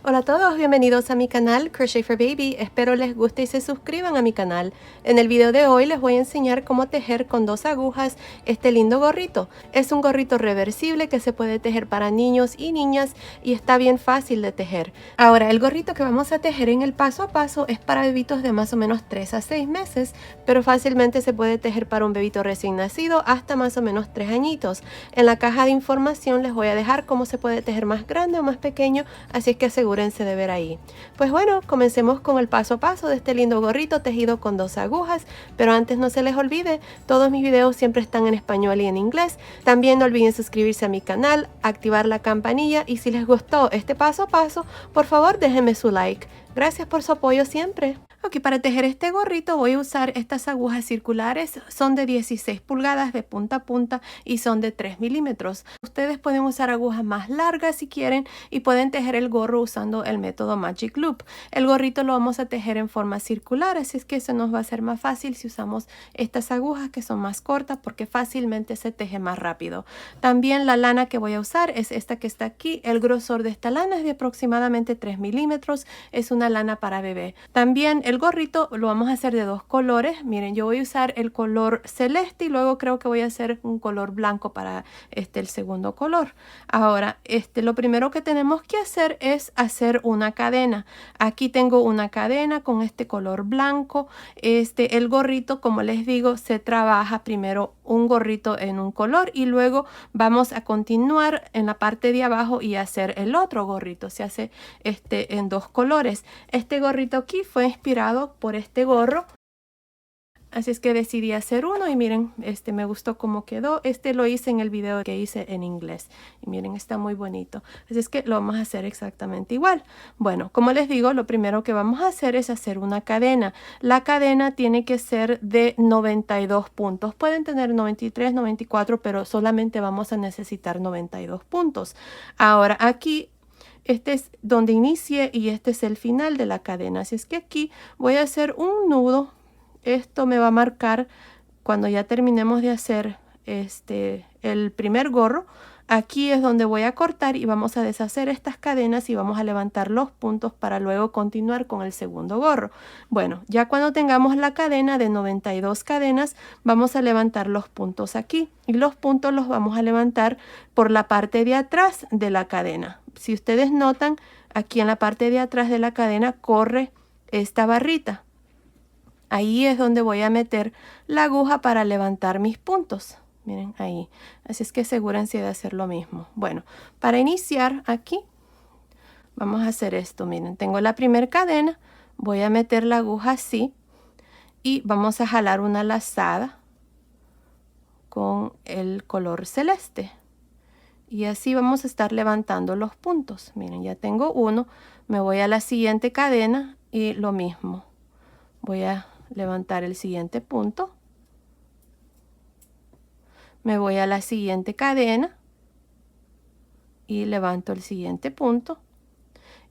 Hola a todos, bienvenidos a mi canal Crochet for Baby. Espero les guste y se suscriban a mi canal. En el video de hoy les voy a enseñar cómo tejer con 2 agujas este lindo gorrito. Es un gorrito reversible que se puede tejer para niños y niñas y está bien fácil de tejer. Ahora, el gorrito que vamos a tejer en el paso a paso es para bebitos de más o menos 3 a 6 meses, pero fácilmente se puede tejer para un bebito recién nacido hasta más o menos 3 añitos. En la caja de información les voy a dejar cómo se puede tejer más grande o más pequeño, así es que asegúrense de ver ahí. Pues bueno, comencemos con el paso a paso de este lindo gorrito tejido con 2 agujas, pero antes no se les olvide, todos mis videos siempre están en español y en inglés. También no olviden suscribirse a mi canal, activar la campanilla y si les gustó este paso a paso, por favor déjenme su like. Gracias por su apoyo siempre. Ok, para tejer este gorrito voy a usar estas agujas circulares, son de 16 pulgadas de punta a punta y son de 3 milímetros. Ustedes pueden usar agujas más largas si quieren y pueden tejer el gorro usando el método Magic Loop. El gorrito lo vamos a tejer en forma circular, así es que eso nos va a ser más fácil si usamos estas agujas que son más cortas porque fácilmente se teje más rápido. También la lana que voy a usar es esta que está aquí. El grosor de esta lana es de aproximadamente 3 milímetros, es una lana para bebé. También el gorrito lo vamos a hacer de 2 colores. Miren, yo voy a usar el color celeste y luego creo que voy a hacer un color blanco para el segundo color. Ahora, lo primero que tenemos que hacer es hacer una cadena. Aquí tengo una cadena con este color blanco. El gorrito, como les digo, se trabaja primero un gorrito en un color y luego vamos a continuar en la parte de abajo y hacer el otro gorrito. Se hace en 2 colores. Este gorrito aquí fue inspirado por este gorro, así es que decidí hacer uno y miren, me gustó cómo quedó. Lo hice en el video que hice en inglés y miren, está muy bonito, así es que lo vamos a hacer exactamente igual. Bueno, como les digo, lo primero que vamos a hacer es hacer una cadena. La cadena tiene que ser de 92 puntos, pueden tener 93, 94, pero solamente vamos a necesitar 92 puntos. Ahora aquí este es donde inicie y este es el final de la cadena. Así es que aquí voy a hacer un nudo. Esto me va a marcar cuando ya terminemos de hacer el primer gorro. Aquí es donde voy a cortar y vamos a deshacer estas cadenas y vamos a levantar los puntos para luego continuar con el segundo gorro. Bueno, ya cuando tengamos la cadena de 92 cadenas, vamos a levantar los puntos aquí y los puntos los vamos a levantar por la parte de atrás de la cadena. Si ustedes notan, aquí en la parte de atrás de la cadena corre esta barrita. Ahí es donde voy a meter la aguja para levantar mis puntos. Miren ahí. Así es que asegúrense de hacer lo mismo. Bueno, para iniciar aquí, vamos a hacer esto. Miren, tengo la primera cadena. Voy a meter la aguja así. Y vamos a jalar una lazada con el color celeste. Y así vamos a estar levantando los puntos. Miren, ya tengo uno. Me voy a la siguiente cadena y lo mismo. Voy a levantar el siguiente punto. Me voy a la siguiente cadena y levanto el siguiente punto.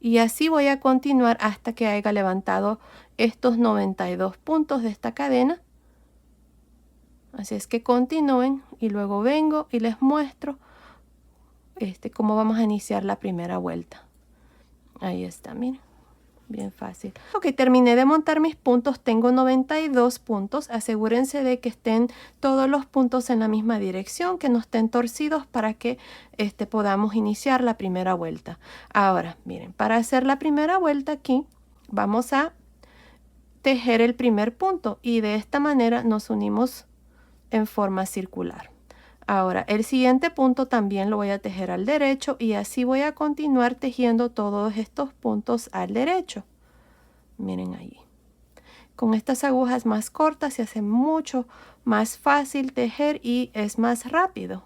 Y así voy a continuar hasta que haya levantado estos 92 puntos de esta cadena. Así es que continúen y luego vengo y les muestro cómo vamos a iniciar la primera vuelta. Ahí está, miren. Bien fácil. Ok, terminé de montar mis puntos. Tengo 92 puntos. Asegúrense de que estén todos los puntos en la misma dirección, que no estén torcidos para que podamos iniciar la primera vuelta. Ahora, miren, para hacer la primera vuelta aquí, vamos a tejer el primer punto y de esta manera nos unimos en forma circular. Ahora, el siguiente punto también lo voy a tejer al derecho y así voy a continuar tejiendo todos estos puntos al derecho. Miren ahí. Con estas agujas más cortas se hace mucho más fácil tejer y es más rápido.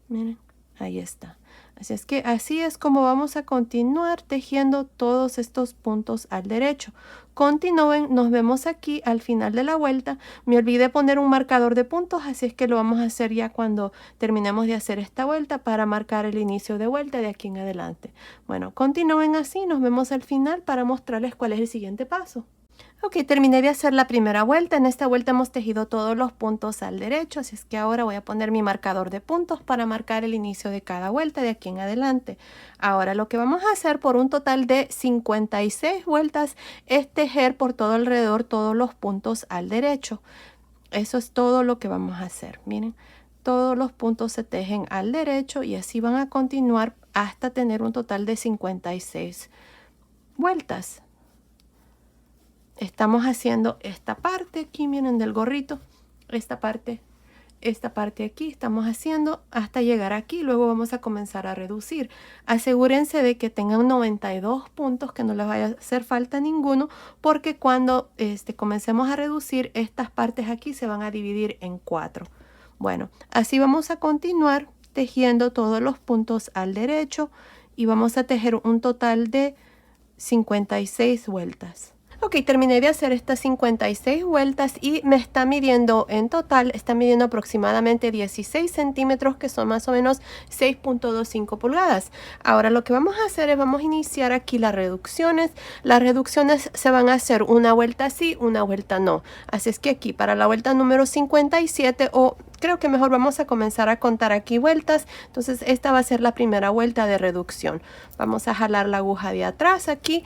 Miren, ahí está. Así es que así es como vamos a continuar tejiendo todos estos puntos al derecho. Continúen, nos vemos aquí al final de la vuelta. Me olvidé poner un marcador de puntos, así es que lo vamos a hacer ya cuando terminemos de hacer esta vuelta para marcar el inicio de vuelta de aquí en adelante. Bueno, continúen así, nos vemos al final para mostrarles cuál es el siguiente paso. Ok, terminé de hacer la primera vuelta. En esta vuelta hemos tejido todos los puntos al derecho, así es que ahora voy a poner mi marcador de puntos para marcar el inicio de cada vuelta de aquí en adelante. Ahora lo que vamos a hacer por un total de 56 vueltas es tejer por todo alrededor todos los puntos al derecho. Eso es todo lo que vamos a hacer. Miren, todos los puntos se tejen al derecho y así van a continuar hasta tener un total de 56 vueltas. Estamos haciendo esta parte aquí, miren, del gorrito, esta parte aquí estamos haciendo hasta llegar aquí. Luego vamos a comenzar a reducir. Asegúrense de que tengan 92 puntos, que no les vaya a hacer falta ninguno, porque cuando comencemos a reducir, estas partes aquí se van a dividir en 4. Bueno, así vamos a continuar tejiendo todos los puntos al derecho y vamos a tejer un total de 56 vueltas. Ok, terminé de hacer estas 56 vueltas y me está midiendo en total, está midiendo aproximadamente 16 centímetros, que son más o menos 6.25 pulgadas. Ahora lo que vamos a hacer es vamos a iniciar aquí las reducciones. Las reducciones se van a hacer una vuelta sí, una vuelta no. Así es que aquí para la vuelta número 57 o creo que mejor vamos a comenzar a contar aquí vueltas. Entonces esta va a ser la primera vuelta de reducción. Vamos a jalar la aguja de atrás aquí.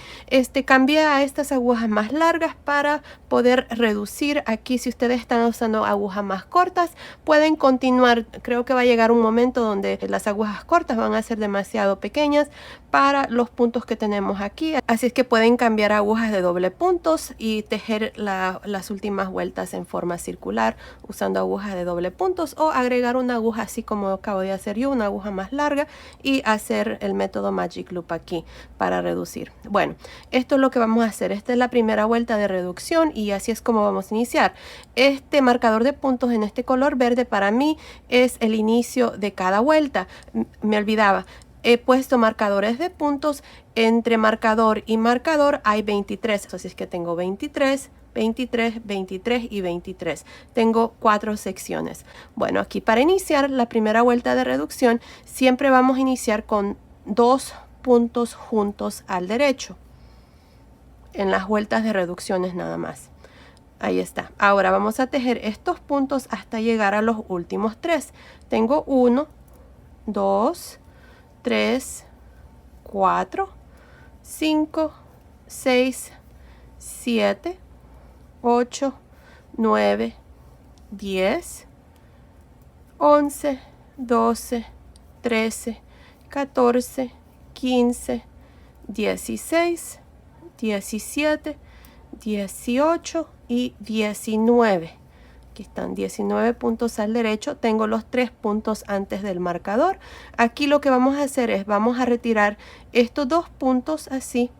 Cambié a estas agujas más largas para poder reducir. Aquí si ustedes están usando agujas más cortas pueden continuar. Creo que va a llegar un momento donde las agujas cortas van a ser demasiado pequeñas para los puntos que tenemos aquí. Así es que pueden cambiar agujas de doble puntos y tejer las últimas vueltas en forma circular usando agujas de doble puntos, o agregar una aguja así como acabo de hacer yo, una aguja más larga, y hacer el método Magic Loop aquí para reducir. Bueno, esto es lo que vamos a hacer. Esta es la primera vuelta de reducción y así es como vamos a iniciar. Este marcador de puntos en este color verde para mí es el inicio de cada vuelta. Me olvidaba. He puesto marcadores de puntos. Entre marcador y marcador hay 23. Así es que tengo 23, 23, 23 y 23. Tengo 4 secciones. Bueno, aquí para iniciar la primera vuelta de reducción, siempre vamos a iniciar con 2 puntos juntos al derecho. En las vueltas de reducciones nada más. Ahí está. Ahora vamos a tejer estos puntos hasta llegar a los últimos 3. Tengo 1, 2, 3, 4, 5, 6, 7, 8, 9, 10, 11, 12, 13, 14, 15, 16, 17, 18 y 19. Aquí están 19 puntos al derecho. Tengo los 3 puntos antes del marcador. Aquí lo que vamos a hacer es vamos a retirar estos 2 puntos así.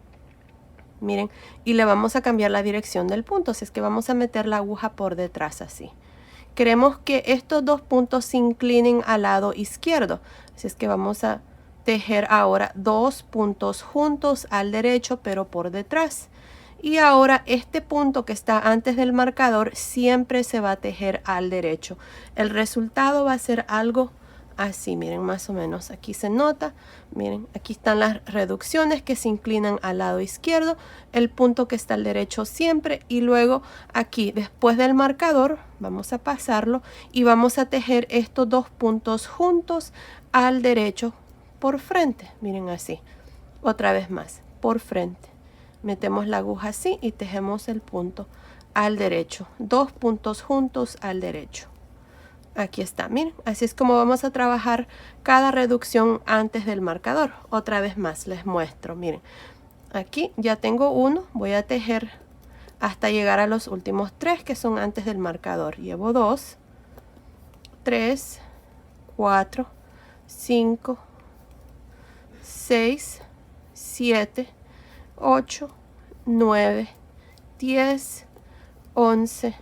Miren, y le vamos a cambiar la dirección del punto. Así es que vamos a meter la aguja por detrás así. Queremos que estos 2 puntos se inclinen al lado izquierdo. Así es que vamos a tejer ahora 2 puntos juntos al derecho, pero por detrás. Y ahora este punto que está antes del marcador siempre se va a tejer al derecho. El resultado va a ser algo así, miren, más o menos. Aquí se nota, miren, aquí están las reducciones que se inclinan al lado izquierdo, el punto que está al derecho siempre, y luego aquí, después del marcador, vamos a pasarlo y vamos a tejer estos 2 puntos juntos al derecho por frente. Miren así, otra vez más, por frente. Metemos la aguja así y tejemos el punto al derecho. 2 puntos juntos al derecho. Aquí está, miren. Así es como vamos a trabajar cada reducción antes del marcador. Otra vez más, les muestro. Miren, aquí ya tengo uno. Voy a tejer hasta llegar a los últimos 3 que son antes del marcador. Llevo 2, 3, 4, 5, 6, 7, 8, 9, 10, 11,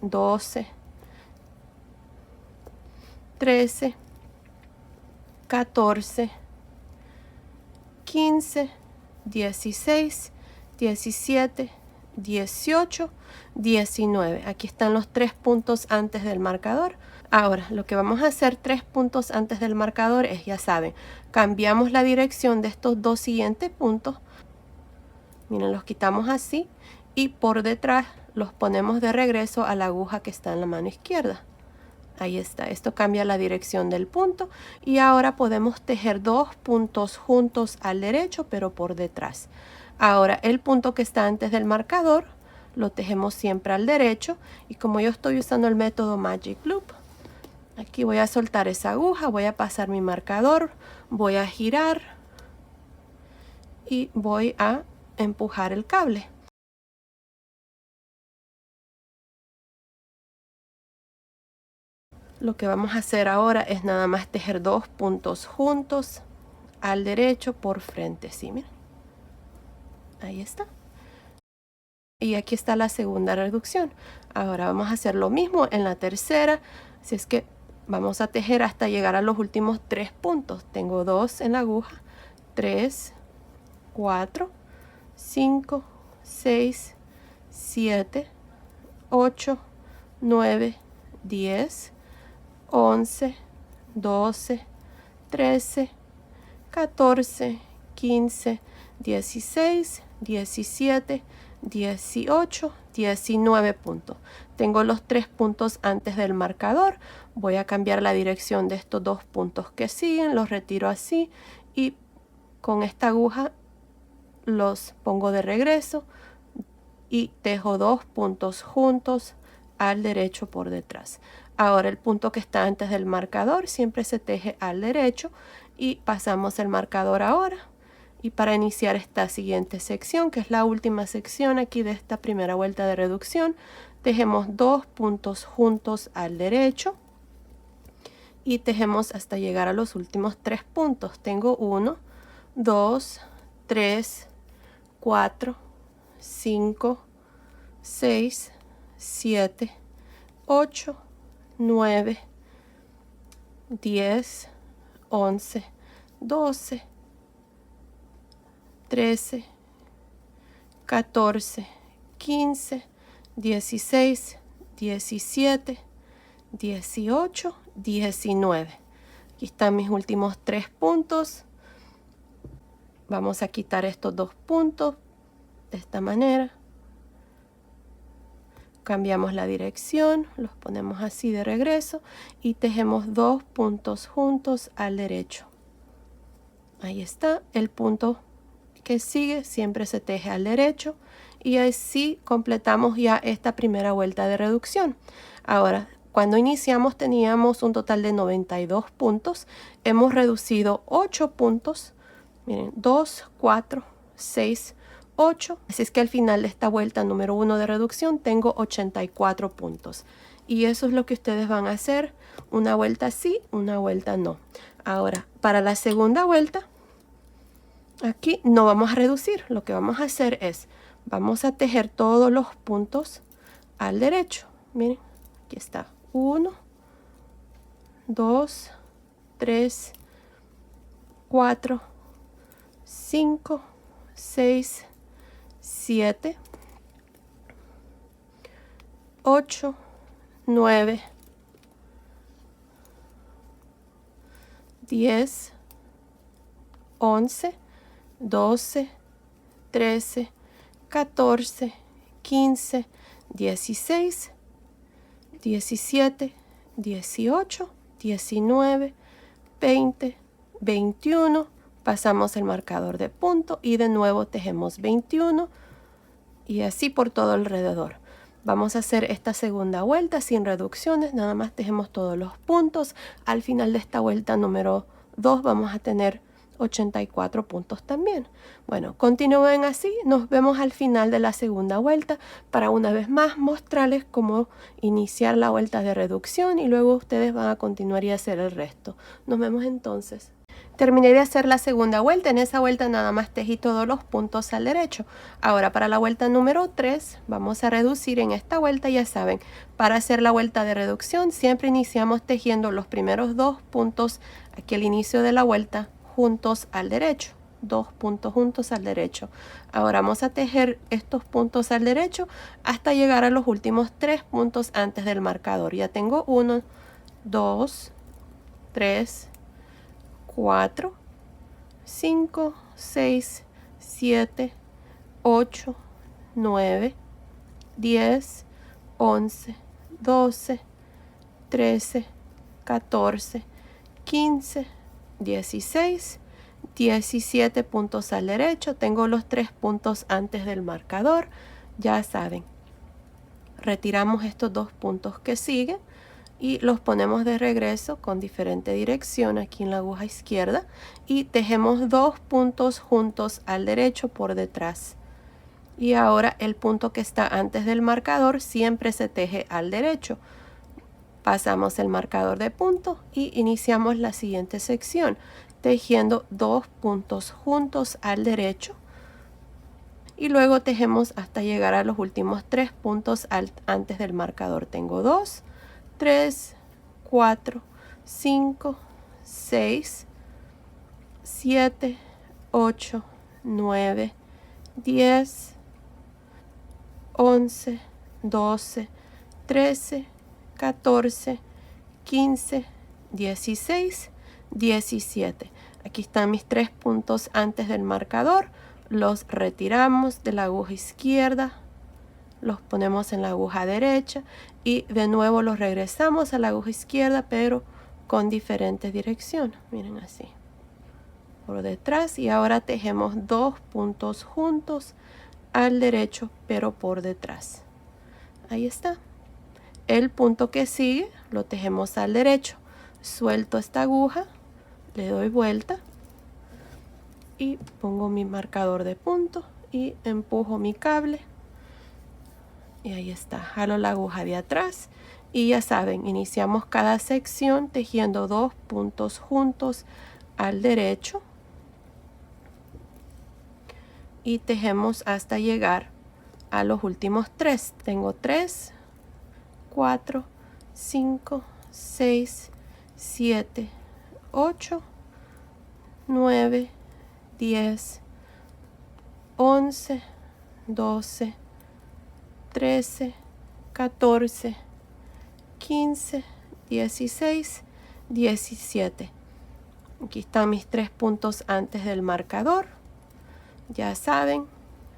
12, 13, 14, 15, 16, 17, 18, 19. Aquí están los 3 puntos antes del marcador. Ahora, lo que vamos a hacer 3 puntos antes del marcador es, ya saben, cambiamos la dirección de estos 2 siguientes puntos. Miren, los quitamos así y por detrás los ponemos de regreso a la aguja que está en la mano izquierda. Ahí está, esto cambia la dirección del punto y ahora podemos tejer 2 puntos juntos al derecho pero por detrás. Ahora el punto que está antes del marcador lo tejemos siempre al derecho y como yo estoy usando el método Magic Loop, aquí voy a soltar esa aguja, voy a pasar mi marcador, voy a girar y voy a empujar el cable. Lo que vamos a hacer ahora es nada más tejer 2 puntos juntos al derecho por frente, ¿sí? Miren. Ahí está. Y aquí está la segunda reducción. Ahora vamos a hacer lo mismo en la tercera. Así es que vamos a tejer hasta llegar a los últimos 3 puntos. Tengo 2 en la aguja, 3, 4, 5, 6, 7, 8, 9, 10, 11, 12, 13, 14, 15, 16, 17, 18, 19 puntos. Tengo los 3 puntos antes del marcador. Voy a cambiar la dirección de estos 2 puntos que siguen. Los retiro así y con esta aguja los pongo de regreso y tejo 2 puntos juntos al derecho por detrás. Ahora el punto que está antes del marcador siempre se teje al derecho y pasamos el marcador ahora. Y para iniciar esta siguiente sección, que es la última sección aquí de esta primera vuelta de reducción, tejemos 2 puntos juntos al derecho y tejemos hasta llegar a los últimos 3 puntos. Tengo 1, 2, 3, 4, 5, 6, 7, 8, 9, 10, 11, 12, 13, 14, 15, 16, 17, 18, 19. Aquí están mis últimos 3 puntos. Vamos a quitar estos 2 puntos de esta manera. Cambiamos la dirección, los ponemos así de regreso y tejemos 2 puntos juntos al derecho. Ahí está, el punto que sigue siempre se teje al derecho y así completamos ya esta primera vuelta de reducción. Ahora, cuando iniciamos teníamos un total de 92 puntos. Hemos reducido 8 puntos. Miren, 2, 4, 6, 8. Así es que al final de esta vuelta número 1 de reducción tengo 84 puntos. Y eso es lo que ustedes van a hacer. Una vuelta sí, una vuelta no. Ahora, para la segunda vuelta, aquí no vamos a reducir. Lo que vamos a hacer es, vamos a tejer todos los puntos al derecho. Miren, aquí está. 1, 2, 3, 4, 5, 6, 7, 8, 9, 10, 11, 12, 13, 14, 15, 16, 17, 18, 19, 20, 21. Pasamos el marcador de punto y de nuevo tejemos 21 y así por todo alrededor. Vamos a hacer esta segunda vuelta sin reducciones, nada más tejemos todos los puntos. Al final de esta vuelta número 2 vamos a tener 84 puntos también. Bueno, continúen así, nos vemos al final de la segunda vuelta para una vez más mostrarles cómo iniciar la vuelta de reducción y luego ustedes van a continuar y hacer el resto. Nos vemos entonces. Terminé de hacer la segunda vuelta. En esa vuelta nada más tejí todos los puntos al derecho. Ahora para la vuelta número 3 vamos a reducir en esta vuelta. Ya saben, para hacer la vuelta de reducción siempre iniciamos tejiendo los primeros 2 puntos aquí al inicio de la vuelta juntos al derecho. 2 puntos juntos al derecho. Ahora vamos a tejer estos puntos al derecho hasta llegar a los últimos 3 puntos antes del marcador. Ya tengo 1, 2, 3, 4, 5, 6, 7, 8, 9, 10, 11, 12, 13, 14, 15, 16, 17 puntos al derecho. Tengo los 3 puntos antes del marcador. Ya saben, retiramos estos 2 puntos que siguen y los ponemos de regreso con diferente dirección aquí en la aguja izquierda y tejemos 2 puntos juntos al derecho por detrás. Y ahora el punto que está antes del marcador siempre se teje al derecho. Pasamos el marcador de punto y iniciamos la siguiente sección tejiendo 2 puntos juntos al derecho y luego tejemos hasta llegar a los últimos 3 puntos antes del marcador. Tengo 2, 3, 4, 5, 6, 7, 8, 9, 10, 11, 12, 13, 14, 15, 16, 17. Aquí están mis 3 puntos antes del marcador. Los retiramos de la aguja izquierda, los ponemos en la aguja derecha y de nuevo los regresamos a la aguja izquierda, pero con diferente dirección. Miren, así por detrás, y ahora tejemos 2 puntos juntos al derecho, pero por detrás. Ahí está. El punto que sigue lo tejemos al derecho. Suelto esta aguja, le doy vuelta y pongo mi marcador de punto y empujo mi cable. Y ahí está, jalo la aguja de atrás y ya saben, iniciamos cada sección tejiendo 2 puntos juntos al derecho y tejemos hasta llegar a los últimos 3. Tengo 3, 4, 5, 6, 7, 8, 9, 10, 11, 12, 13, 14, 15, 16, 17. Aquí están mis 3 puntos antes del marcador. Ya saben,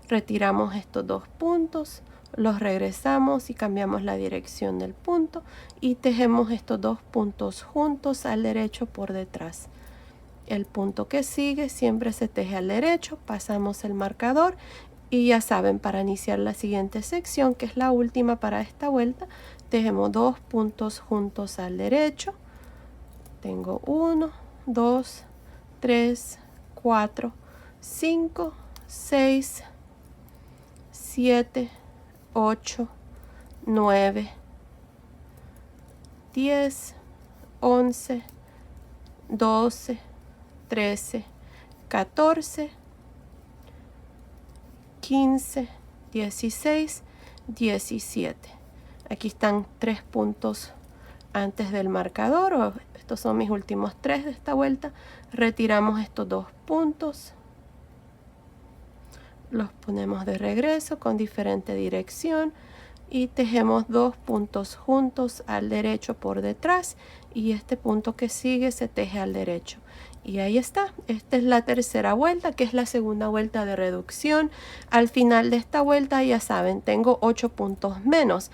retiramos estos 2 puntos, los regresamos y cambiamos la dirección del punto y tejemos estos 2 puntos juntos al derecho por detrás. El punto que sigue siempre se teje al derecho, pasamos el marcador y ya saben, para iniciar la siguiente sección, que es la última para esta vuelta, tejemos 2 puntos juntos al derecho. Tengo 1, 2, 3, 4, 5, 6, 7, 8, 9, 10, 11, 12, 13, 14, 15, 16, 17. Aquí están 3 puntos antes del marcador, estos son mis últimos 3 de esta vuelta. Retiramos estos 2 puntos, los ponemos de regreso con diferente dirección y tejemos 2 puntos juntos al derecho por detrás y este punto que sigue se teje al derecho. Y ahí está, esta es la tercera vuelta, que es la segunda vuelta de reducción. Al final de esta vuelta, ya saben, tengo 8 puntos menos.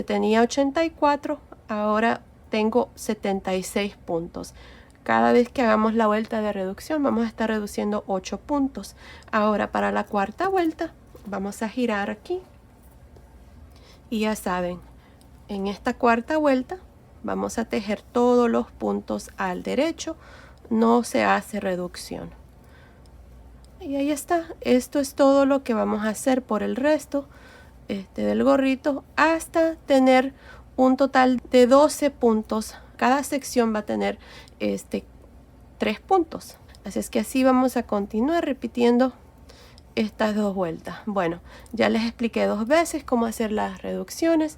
Tenía 84, ahora tengo 76 puntos. Cada vez que hagamos la vuelta de reducción vamos a estar reduciendo 8 puntos. Ahora para la cuarta vuelta vamos a girar aquí. Y ya saben, en esta cuarta vuelta vamos a tejer todos los puntos al derecho. No se hace reducción. Y ahí está. Esto es todo lo que vamos a hacer por el resto del gorrito hasta tener un total de 12 puntos. Cada sección va a tener 3 puntos. Así es que así vamos a continuar repitiendo estas 2 vueltas. Bueno, ya les expliqué 2 veces cómo hacer las reducciones.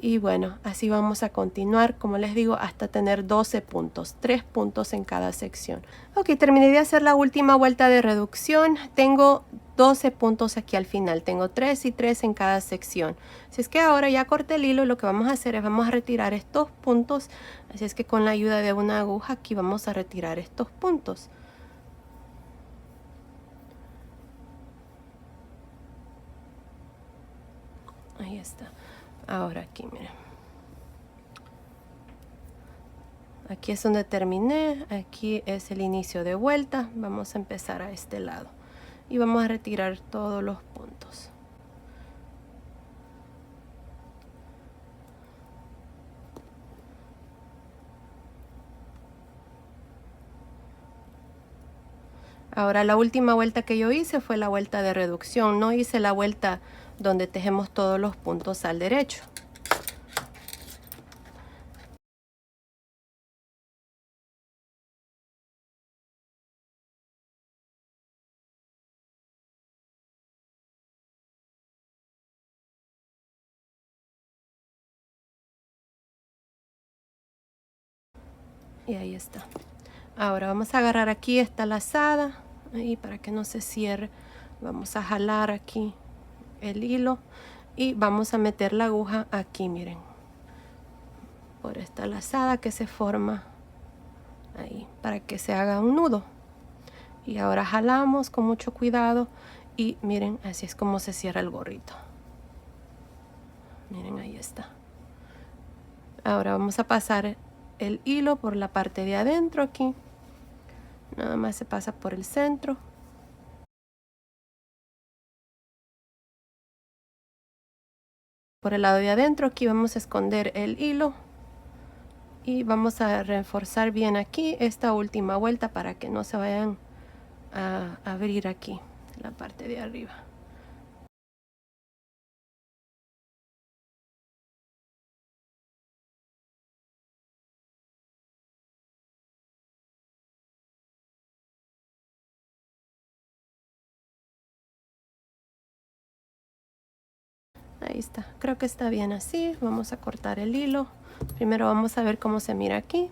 Y bueno, así vamos a continuar, como les digo, hasta tener 12 puntos, 3 puntos en cada sección. Ok, terminé de hacer la última vuelta de reducción. Tengo 12 puntos aquí al final. Tengo 3 y 3 en cada sección. Así es que ahora ya corté el hilo. Lo que vamos a hacer es vamos a retirar estos puntos. Así es que con la ayuda de una aguja aquí vamos a retirar estos puntos. Ahí está. Ahora aquí, miren. Aquí es donde terminé. Aquí es el inicio de vuelta. Vamos a empezar a este lado. Y vamos a retirar todos los puntos. Ahora la última vuelta que yo hice fue la vuelta de reducción. No hice la vuelta donde tejemos todos los puntos al derecho. Y ahí está. Ahora vamos a agarrar aquí esta lazada, ahí para que no se cierre. Vamos a jalar aquí el hilo y vamos a meter la aguja aquí, miren, por esta lazada que se forma ahí para que se haga un nudo. Y ahora jalamos con mucho cuidado y miren, así es como se cierra el gorrito. Miren, ahí está. Ahora vamos a pasar el hilo por la parte de adentro aquí. Nada más se pasa por el centro. Por el lado de adentro aquí vamos a esconder el hilo. Y vamos a reforzar bien aquí esta última vuelta para que no se vayan a abrir aquí la parte de arriba. Ahí está, creo que está bien así. Vamos a cortar el hilo. Primero vamos a ver cómo se mira aquí.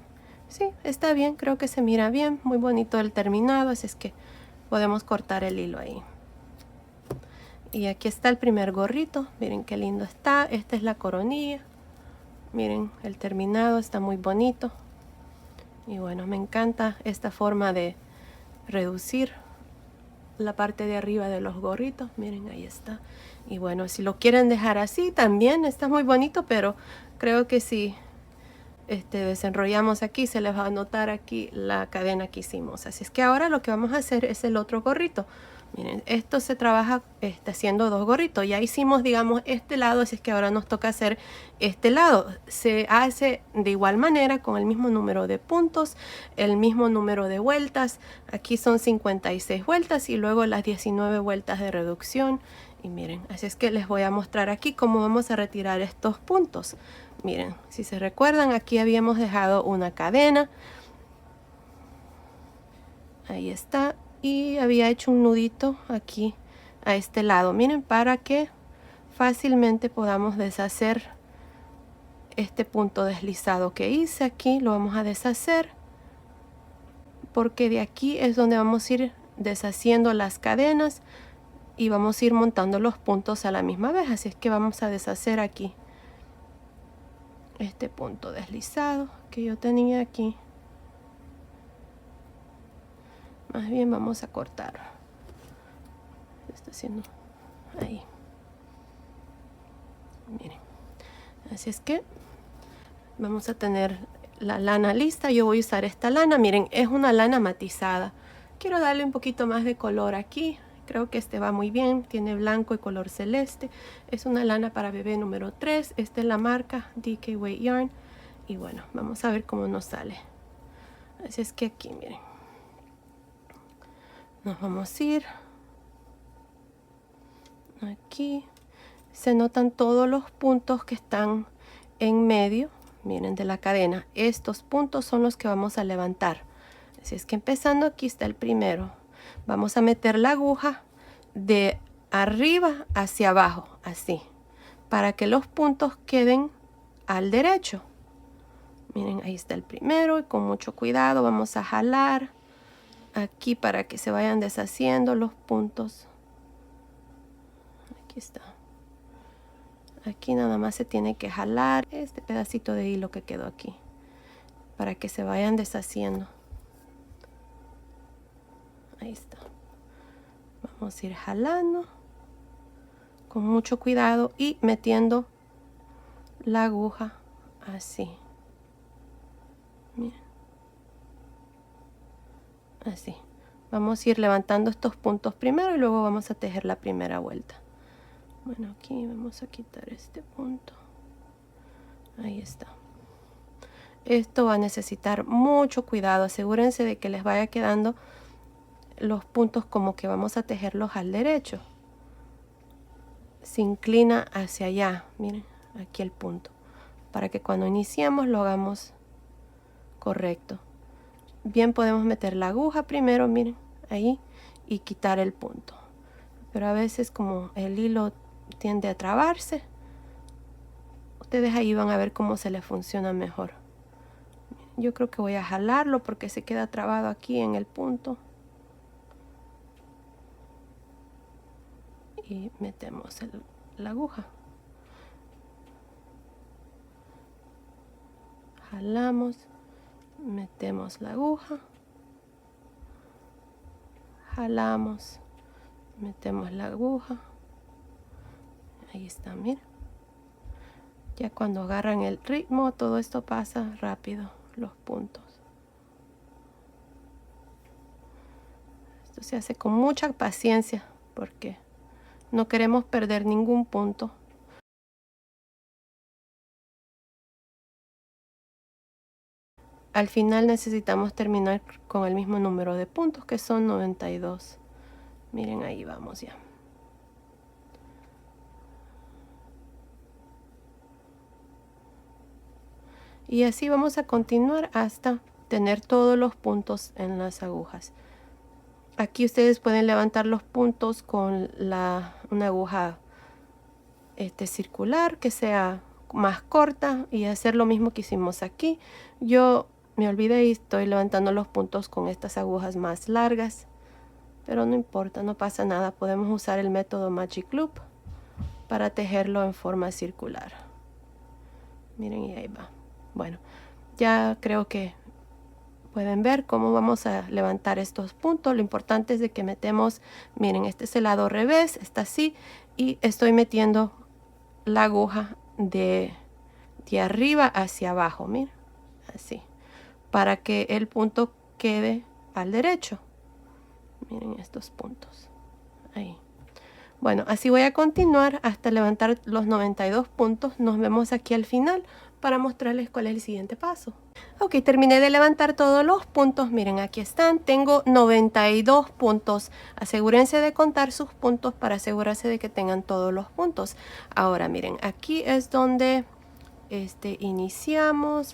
Sí, está bien, creo que se mira bien, muy bonito el terminado, así es que podemos cortar el hilo ahí. Y aquí está el primer gorrito, miren qué lindo está. Esta es la coronilla, miren el terminado, está muy bonito. Y bueno, me encanta esta forma de reducir la parte de arriba de los gorritos, miren, ahí está. Y bueno, si lo quieren dejar así también está muy bonito, pero creo que si desenrollamos aquí se les va a notar aquí la cadena que hicimos. Así es que ahora lo que vamos a hacer es el otro gorrito. Miren, esto se trabaja haciendo dos gorritos. Ya hicimos, digamos, este lado, así es que ahora nos toca hacer este lado. Se hace de igual manera con el mismo número de puntos, el mismo número de vueltas. Aquí son 56 vueltas y luego las 19 vueltas de reducción. Y miren, así es que les voy a mostrar aquí cómo vamos a retirar estos puntos. Miren, si se recuerdan, aquí habíamos dejado una cadena. Ahí está. Y había hecho un nudito aquí a este lado. Miren, para que fácilmente podamos deshacer este punto deslizado que hice aquí. Lo vamos a deshacer porque de aquí es donde vamos a ir deshaciendo las cadenas y vamos a ir montando los puntos a la misma vez. Así es que vamos a deshacer aquí este punto deslizado que yo tenía aquí. Más bien vamos a cortar. Está haciendo ahí. Miren. Así es que vamos a tener la lana lista. Yo voy a usar esta lana. Miren, es una lana matizada. Quiero darle un poquito más de color aquí. Creo que este va muy bien. Tiene blanco y color celeste. Es una lana para bebé número 3. Esta es la marca DK Weight Yarn. Y bueno, vamos a ver cómo nos sale. Así es que aquí, miren. Nos vamos a ir. Aquí. Se notan todos los puntos que están en medio, miren, de la cadena. Estos puntos son los que vamos a levantar. Así es que empezando aquí está el primero. Vamos a meter la aguja de arriba hacia abajo, así, para que los puntos queden al derecho. Miren, ahí está el primero y con mucho cuidado vamos a jalar aquí para que se vayan deshaciendo los puntos. Aquí está. Aquí nada más se tiene que jalar este pedacito de hilo que quedó aquí para que se vayan deshaciendo. Ahí está. Vamos a ir jalando con mucho cuidado y metiendo la aguja así. Miren. Así. Vamos a ir levantando estos puntos primero y luego vamos a tejer la primera vuelta. Bueno, aquí vamos a quitar este punto. Ahí está. Esto va a necesitar mucho cuidado. Asegúrense de que les vaya quedando los puntos como que vamos a tejerlos al derecho. Se inclina hacia allá. Miren, aquí el punto. Para que cuando iniciemos lo hagamos correcto. Bien, podemos meter la aguja primero, miren, ahí, y quitar el punto. Pero a veces como el hilo tiende a trabarse, ustedes ahí van a ver cómo se les funciona mejor. Yo creo que voy a jalarlo porque se queda trabado aquí en el punto. Y metemos la aguja. Jalamos, metemos la aguja. Jalamos, metemos la aguja. Ahí está, miren. Ya cuando agarran el ritmo, todo esto pasa rápido, los puntos. Esto se hace con mucha paciencia porque no queremos perder ningún punto. Al final necesitamos terminar con el mismo número de puntos, que son 92. Miren, ahí vamos ya. Y así vamos a continuar hasta tener todos los puntos en las agujas. Aquí ustedes pueden levantar los puntos con una aguja circular que sea más corta y hacer lo mismo que hicimos aquí. Yo me olvidé y estoy levantando los puntos con estas agujas más largas, pero no importa, no pasa nada. Podemos usar el método Magic Loop para tejerlo en forma circular. Miren, y ahí va. Bueno, ya creo que pueden ver cómo vamos a levantar estos puntos. Lo importante es de que metemos, miren, este es el lado revés, está así, y estoy metiendo la aguja de arriba hacia abajo, miren, así, para que el punto quede al derecho. Miren estos puntos, ahí. Bueno, así voy a continuar hasta levantar los 92 puntos. Nos vemos aquí al final para mostrarles cuál es el siguiente paso. Ok, terminé de levantar todos los puntos. Miren, aquí están. Tengo 92 puntos. Asegúrense de contar sus puntos para asegurarse de que tengan todos los puntos. Ahora, miren, aquí es donde iniciamos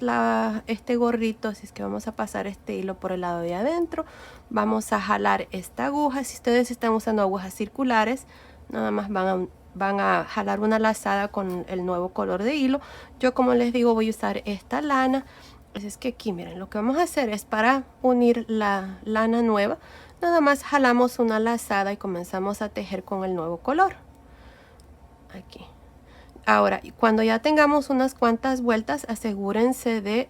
este gorrito. Así es que vamos a pasar este hilo por el lado de adentro. Vamos a jalar esta aguja. Si ustedes están usando agujas circulares, nada más van a jalar una lazada con el nuevo color de hilo. Yo, como les digo, voy a usar esta lana. Así es que aquí, miren, lo que vamos a hacer es para unir la lana nueva. Nada más jalamos una lazada y comenzamos a tejer con el nuevo color. Aquí. Ahora, cuando ya tengamos unas cuantas vueltas, asegúrense de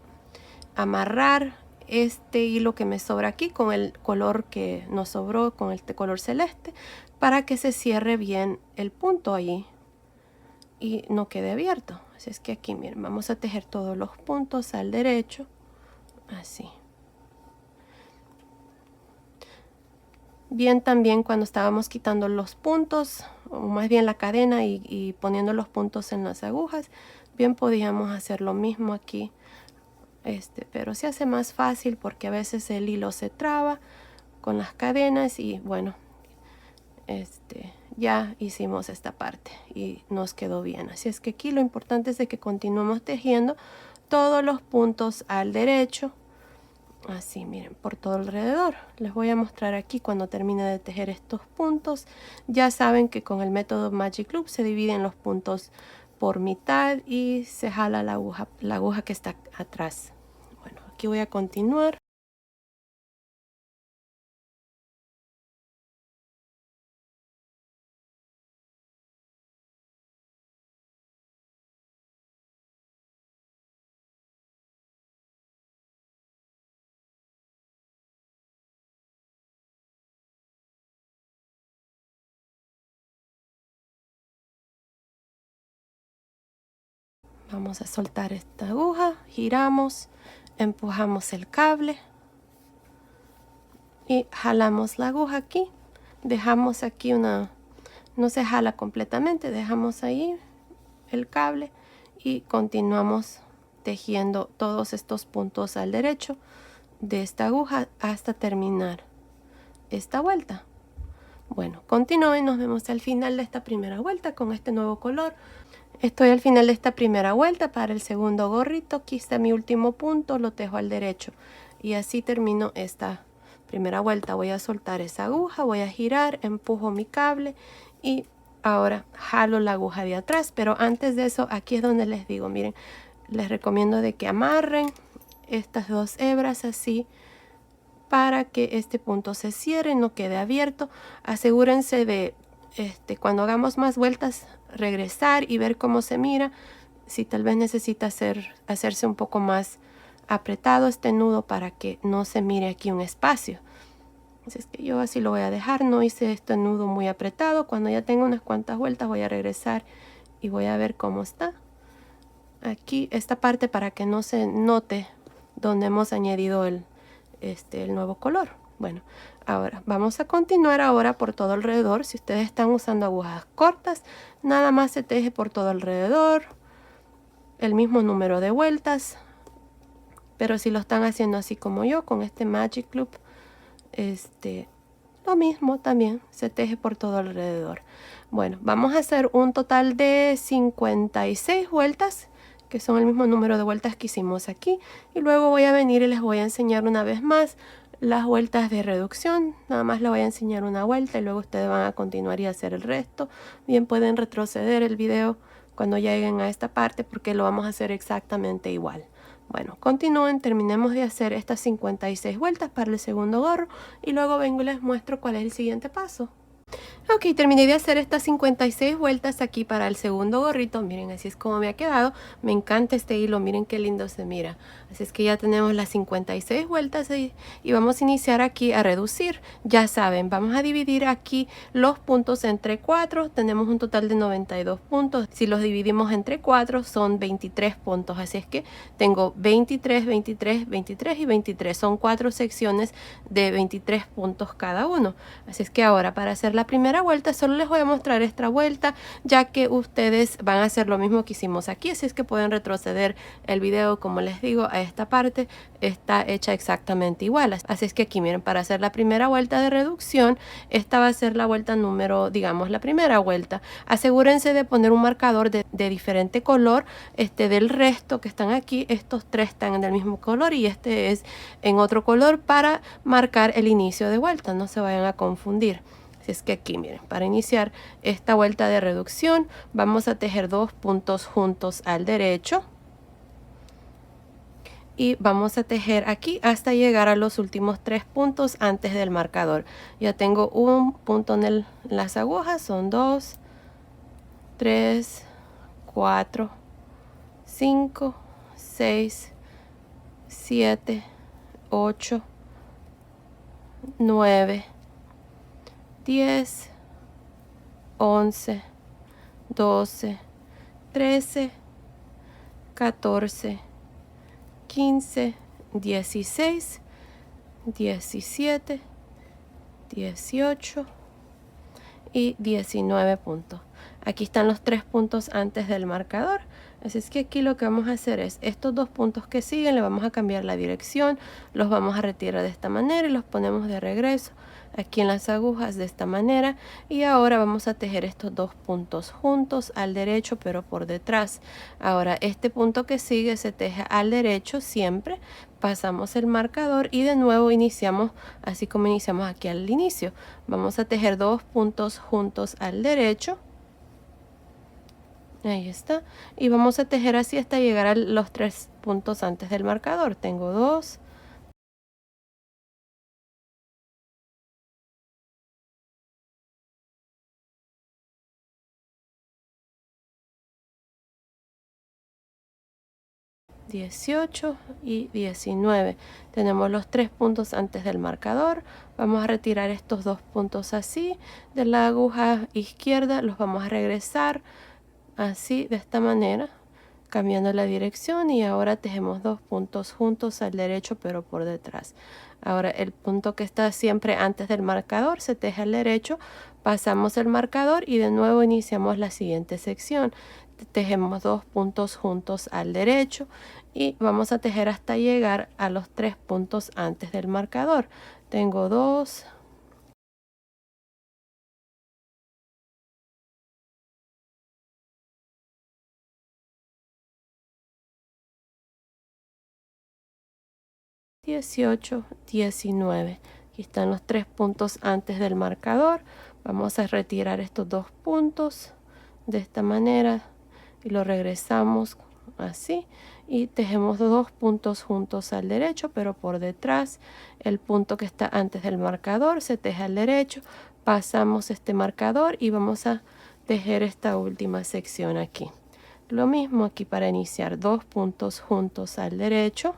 amarrar este hilo que me sobra aquí con el color que nos sobró, con este color celeste, para que se cierre bien el punto allí y no quede abierto. Así es que aquí, miren, vamos a tejer todos los puntos al derecho, así. Bien, también cuando estábamos quitando los puntos, o más bien la cadena y poniendo los puntos en las agujas, bien podíamos hacer lo mismo aquí. Pero se hace más fácil porque a veces el hilo se traba con las cadenas y bueno, ya hicimos esta parte y nos quedó bien. Así es que aquí lo importante es de que continuemos tejiendo todos los puntos al derecho, así, miren, por todo alrededor. Les voy a mostrar aquí cuando termine de tejer estos puntos. Ya saben que con el método Magic Loop se dividen los puntos por mitad y se jala la aguja que está atrás. Bueno, aquí voy a continuar. Vamos a soltar esta aguja, giramos, empujamos el cable y jalamos la aguja aquí. Dejamos aquí una, no se jala completamente, dejamos ahí el cable y continuamos tejiendo todos estos puntos al derecho de esta aguja hasta terminar esta vuelta. Bueno, continúo y nos vemos al final de esta primera vuelta con este nuevo color. Estoy al final de esta primera vuelta. Para el segundo gorrito, aquí está mi último punto, lo tejo al derecho y así termino esta primera vuelta. Voy a soltar esa aguja, voy a girar, empujo mi cable y ahora jalo la aguja de atrás. Pero antes de eso, aquí es donde les digo, miren, les recomiendo de que amarren estas dos hebras así para que este punto se cierre, no quede abierto. Asegúrense de cuando hagamos más vueltas regresar y ver cómo se mira. Si tal vez necesita hacerse un poco más apretado este nudo para que no se mire aquí un espacio. Así es que yo así lo voy a dejar. No hice este nudo muy apretado. Cuando ya tenga unas cuantas vueltas voy a regresar y voy a ver cómo está aquí esta parte para que no se note donde hemos añadido el nuevo color. Bueno, ahora vamos a continuar ahora por todo alrededor. Si ustedes están usando agujas cortas, nada más se teje por todo alrededor el mismo número de vueltas, pero si lo están haciendo así como yo con este Magic Loop, lo mismo también se teje por todo alrededor. Bueno, vamos a hacer un total de 56 vueltas, que son el mismo número de vueltas que hicimos aquí, y luego voy a venir y les voy a enseñar una vez más las vueltas de reducción. Nada más les voy a enseñar una vuelta y luego ustedes van a continuar y hacer el resto. Bien, pueden retroceder el video cuando lleguen a esta parte porque lo vamos a hacer exactamente igual. Bueno, continúen, terminemos de hacer estas 56 vueltas para el segundo gorro y luego vengo y les muestro cuál es el siguiente paso. Ok, terminé de hacer estas 56 vueltas aquí para el segundo gorrito. Miren, así es como me ha quedado. Me encanta este hilo, miren qué lindo se mira. Así es que ya tenemos las 56 vueltas y vamos a iniciar aquí a reducir. Ya saben, vamos a dividir aquí los puntos entre 4. Tenemos un total de 92 puntos. Si los dividimos entre 4 son 23 puntos. Así es que tengo 23, 23, 23 y 23. Son 4 secciones de 23 puntos cada uno. Así es que ahora para hacer la primera vuelta solo les voy a mostrar esta vuelta, ya que ustedes van a hacer lo mismo que hicimos aquí, así es que pueden retroceder el video. Como les digo, a esta parte está hecha exactamente igual. Así es que aquí miren, para hacer la primera vuelta de reducción, esta va a ser la vuelta número, digamos, la primera vuelta. Asegúrense de poner un marcador de diferente color del resto que están aquí. Estos tres están del mismo color y este es en otro color para marcar el inicio de vuelta, no se vayan a confundir. Así es que aquí miren, para iniciar esta vuelta de reducción vamos a tejer 2 puntos juntos al derecho y vamos a tejer aquí hasta llegar a los últimos 3 puntos antes del marcador. Ya tengo un punto en las agujas, son 2, 3, 4, 5, 6, 7, 8, 9, 10, 11, 12, 13, 14, 15, 16, 17, 18 y 19 puntos. Aquí están los 3 puntos antes del marcador. Así es que aquí lo que vamos a hacer es estos 2 puntos que siguen, le vamos a cambiar la dirección, los vamos a retirar de esta manera y los ponemos de regreso aquí en las agujas de esta manera. Y ahora vamos a tejer estos 2 puntos juntos al derecho pero por detrás. Ahora este punto que sigue se teje al derecho siempre, pasamos el marcador y de nuevo iniciamos así como iniciamos aquí al inicio. Vamos a tejer 2 puntos juntos al derecho. Ahí está. Y vamos a tejer así hasta llegar a los 3 puntos antes del marcador. Tengo 2, 18 y 19. Tenemos los 3 puntos antes del marcador. Vamos a retirar estos 2 puntos así de la aguja izquierda. Los vamos a regresar así de esta manera. cambiando la dirección, y ahora tejemos 2 puntos juntos al derecho pero por detrás. Ahora el punto que está siempre antes del marcador se teje al derecho, pasamos el marcador y de nuevo iniciamos la siguiente sección. Tejemos 2 puntos juntos al derecho y vamos a tejer hasta llegar a los 3 puntos antes del marcador. Tengo 2, $18, $19. Aquí están los 3 puntos antes del marcador. Vamos a retirar estos 2 puntos de esta manera y lo regresamos así y tejemos 2 puntos juntos al derecho pero por detrás. El punto que está antes del marcador se teje al derecho, pasamos este marcador y vamos a tejer esta última sección aquí. Lo mismo aquí para iniciar, 2 puntos juntos al derecho.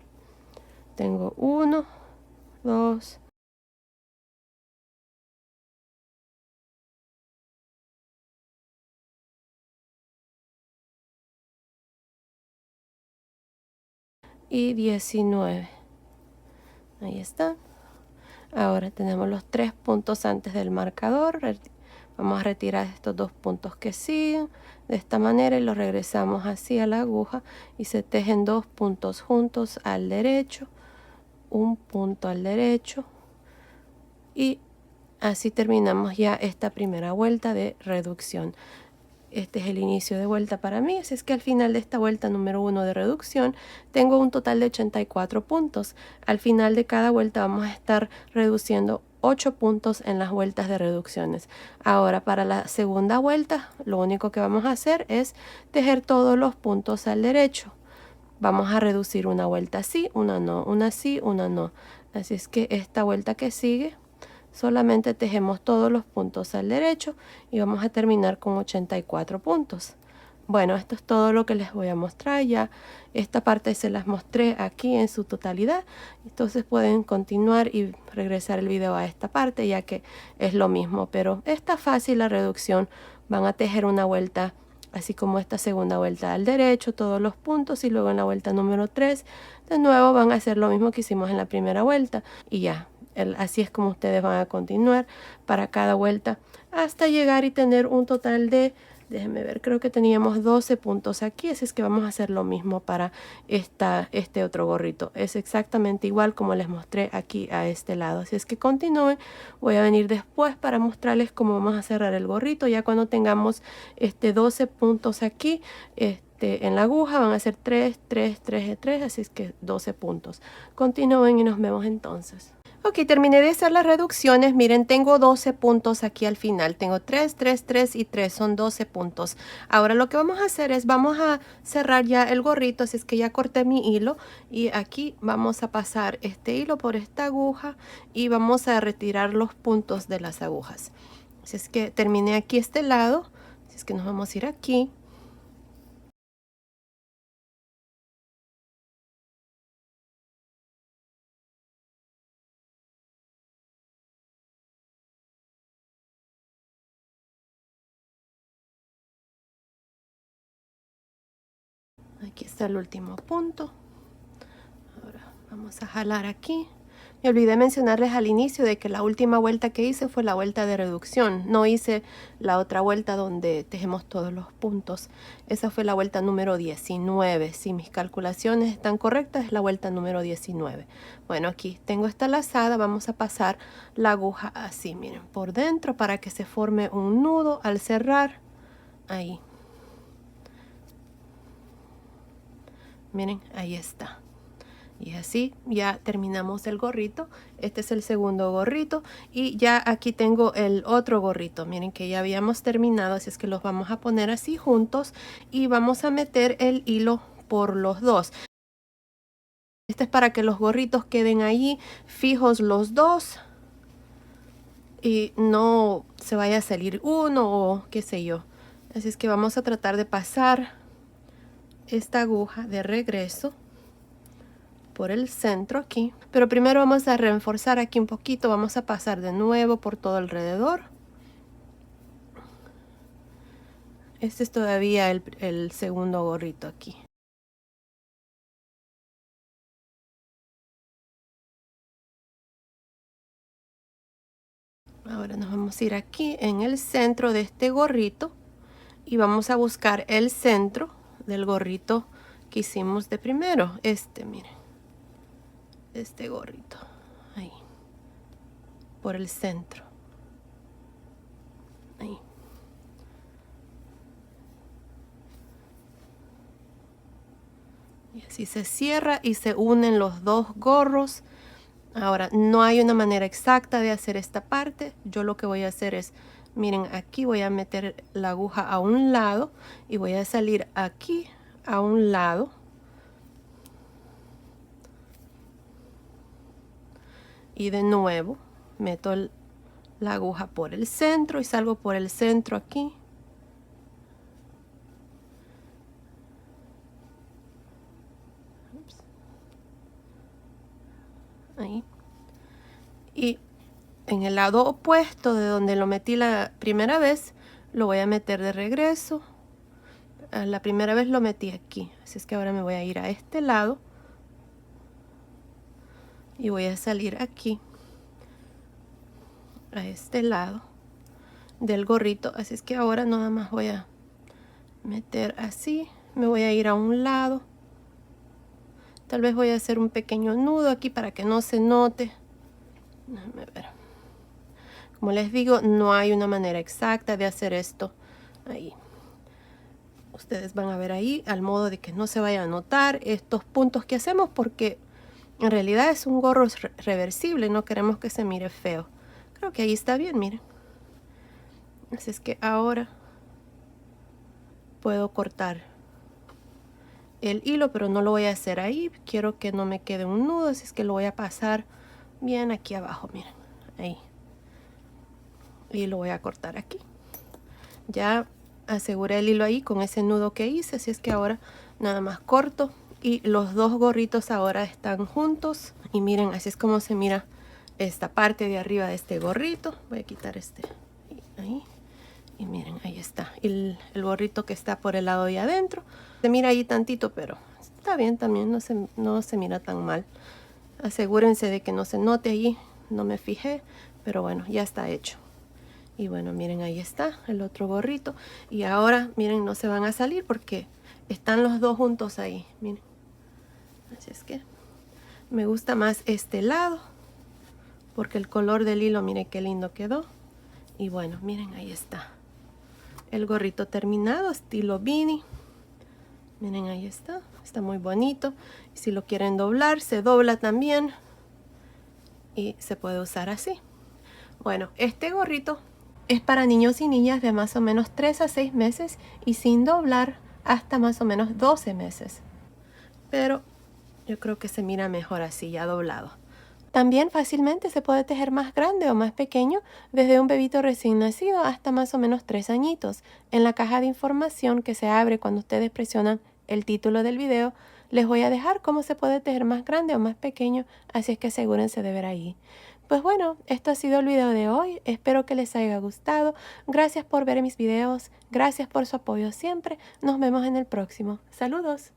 Tengo 1, 2, y 19. Ahí está. Ahora tenemos los 3 puntos antes del marcador. Vamos a retirar estos 2 puntos que siguen de esta manera y los regresamos así a la aguja y se tejen 2 puntos juntos al derecho, un punto al derecho, y así terminamos ya esta primera vuelta de reducción. Este es el inicio de vuelta para mí, así es que al final de esta vuelta número 1 de reducción tengo un total de 84 puntos. Al final de cada vuelta vamos a estar reduciendo 8 puntos en las vueltas de reducciones. Ahora para la segunda vuelta lo único que vamos a hacer es tejer todos los puntos al derecho. Vamos a reducir una vuelta sí, una no, una sí, una no. Así es que esta vuelta que sigue solamente tejemos todos los puntos al derecho y vamos a terminar con 84 puntos. Bueno, esto es todo lo que les voy a mostrar. Ya esta parte se las mostré aquí en su totalidad, entonces pueden continuar y regresar el video a esta parte ya que es lo mismo, pero está fácil la reducción. Van a tejer una vuelta así como esta segunda vuelta al derecho, todos los puntos, y luego en la vuelta número 3 de nuevo van a hacer lo mismo que hicimos en la primera vuelta y ya. Así es como ustedes van a continuar para cada vuelta hasta llegar y tener un total de, déjenme ver, creo que teníamos 12 puntos aquí, así es que vamos a hacer lo mismo para este otro gorrito. Es exactamente igual como les mostré aquí a este lado, así es que continúen. Voy a venir después para mostrarles cómo vamos a cerrar el gorrito ya cuando tengamos 12 puntos aquí. En la aguja van a ser 3, 3, 3 y 3, así es que 12 puntos. Continúen y nos vemos entonces. Ok, terminé de hacer las reducciones. Miren, tengo 12 puntos aquí al final. Tengo 3, 3, 3 y 3. Son 12 puntos. Ahora lo que vamos a hacer es, vamos a cerrar ya el gorrito. Así es que ya corté mi hilo. Y aquí vamos a pasar este hilo por esta aguja. Y vamos a retirar los puntos de las agujas. Así es que terminé aquí este lado. Así es que nos vamos a ir aquí. Aquí está el último punto. Ahora vamos a jalar aquí. Me olvidé mencionarles al inicio de que la última vuelta que hice fue la vuelta de reducción. No hice la otra vuelta donde tejemos todos los puntos. Esa fue la vuelta número 19. Si mis calculaciones están correctas, es la vuelta número 19. Bueno, aquí tengo esta lazada. Vamos a pasar la aguja así, miren, por dentro para que se forme un nudo al cerrar. Ahí. Miren, ahí está. Y así ya terminamos el gorrito. Este es el segundo gorrito y ya aquí tengo el otro gorrito. Miren que ya habíamos terminado, así es que los vamos a poner así juntos y vamos a meter el hilo por los dos. Este es para que los gorritos queden ahí fijos los dos y no se vaya a salir uno o qué sé yo. Así es que vamos a tratar de pasar esta aguja de regreso por el centro aquí, pero primero vamos a reforzar aquí un poquito. Vamos a pasar de nuevo por todo alrededor. Este es todavía el segundo gorrito aquí. vamos a ir aquí en el centro de este gorrito y vamos a buscar el centro del gorrito que hicimos de primero. Miren, este gorrito, ahí, por el centro, ahí. Y así se cierra y se unen los dos gorros. Ahora, no hay una manera exacta de hacer esta parte. Yo lo que voy a hacer es, miren, aquí voy a meter la aguja a un lado y voy a salir aquí a un lado. Y de nuevo, meto la aguja por el centro y salgo por el centro aquí. Ahí. Y en el lado opuesto de donde lo metí la primera vez, lo voy a meter de regreso. La primera vez lo metí aquí, así es que ahora me voy a ir a este lado y voy a salir aquí a este lado del gorrito. Así es que ahora nada más voy a meter así, me voy a ir a un lado. Tal vez voy a hacer un pequeño nudo aquí para que no se note. Déjame ver. Como les digo, no hay una manera exacta de hacer esto. Ahí. Ustedes van a ver ahí, al modo de que no se vaya a notar estos puntos que hacemos, porque en realidad es un gorro reversible, no queremos que se mire feo. Creo que ahí está bien, miren. Así es que ahora puedo cortar el hilo, pero no lo voy a hacer ahí. Quiero que no me quede un nudo, así es que lo voy a pasar bien aquí abajo, miren, ahí. Y lo voy a cortar aquí. Ya aseguré el hilo ahí con ese nudo que hice, así es que ahora nada más corto y los dos gorritos ahora están juntos. Y miren, así es como se mira esta parte de arriba de este gorrito. Voy a quitar ahí. Y miren, ahí está el gorrito que está por el lado de adentro. Se mira ahí tantito, pero está bien también, no se mira tan mal. Asegúrense de que no se note ahí, no me fijé, pero bueno, ya está hecho. Y bueno, miren, ahí está el otro gorrito. Y ahora, miren, no se van a salir porque están los dos juntos ahí, miren. Así es que me gusta más este lado porque el color del hilo, miren qué lindo quedó. Y bueno, miren, ahí está el gorrito terminado, estilo beanie. Miren, ahí está muy bonito. Y si lo quieren doblar, se dobla también y se puede usar así. Bueno, este gorrito es para niños y niñas de más o menos 3 a 6 meses y sin doblar hasta más o menos 12 meses. Pero yo creo que se mira mejor así, ya doblado. También fácilmente se puede tejer más grande o más pequeño, desde un bebito recién nacido hasta más o menos 3 añitos. En la caja de información que se abre cuando ustedes presionan el título del video, les voy a dejar cómo se puede tejer más grande o más pequeño, así es que asegúrense de ver ahí. Pues bueno, esto ha sido el video de hoy, espero que les haya gustado. Gracias por ver mis videos, gracias por su apoyo siempre, nos vemos en el próximo. Saludos.